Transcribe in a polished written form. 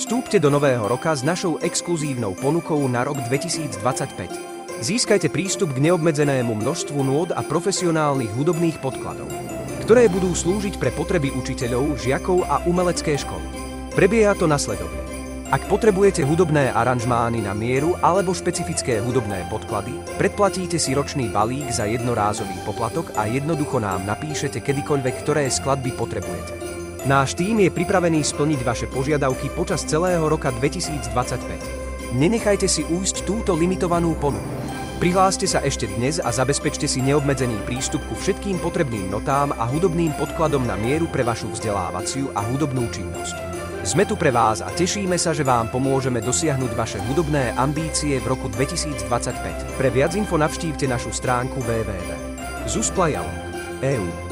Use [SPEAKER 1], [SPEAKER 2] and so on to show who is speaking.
[SPEAKER 1] Vstúpte do nového roka s našou exkluzívnou ponukou na rok 2025. Získajte prístup k neobmedzenému množstvu nôd a profesionálnych hudobných podkladov, ktoré budú slúžiť pre potreby učiteľov, žiakov a umelecké školy. Prebieha to nasledovne. Ak potrebujete hudobné aranžmány na mieru alebo špecifické hudobné podklady, predplatíte si ročný balík za jednorázový poplatok a jednoducho nám napíšete kedykoľvek, ktoré skladby potrebujete. Náš tím je pripravený splniť vaše požiadavky počas celého roka 2025. Nenechajte si újsť túto limitovanú ponuku. Prihláste sa ešte dnes a zabezpečte si neobmedzený prístup ku všetkým potrebným notám a hudobným podkladom na mieru pre vašu vzdelávaciu a hudobnú činnosť. Sme tu pre vás a tešíme sa, že vám pomôžeme dosiahnuť vaše hudobné ambície v roku 2025. Pre viac info navštívte našu stránku www.zusplajalog.eu.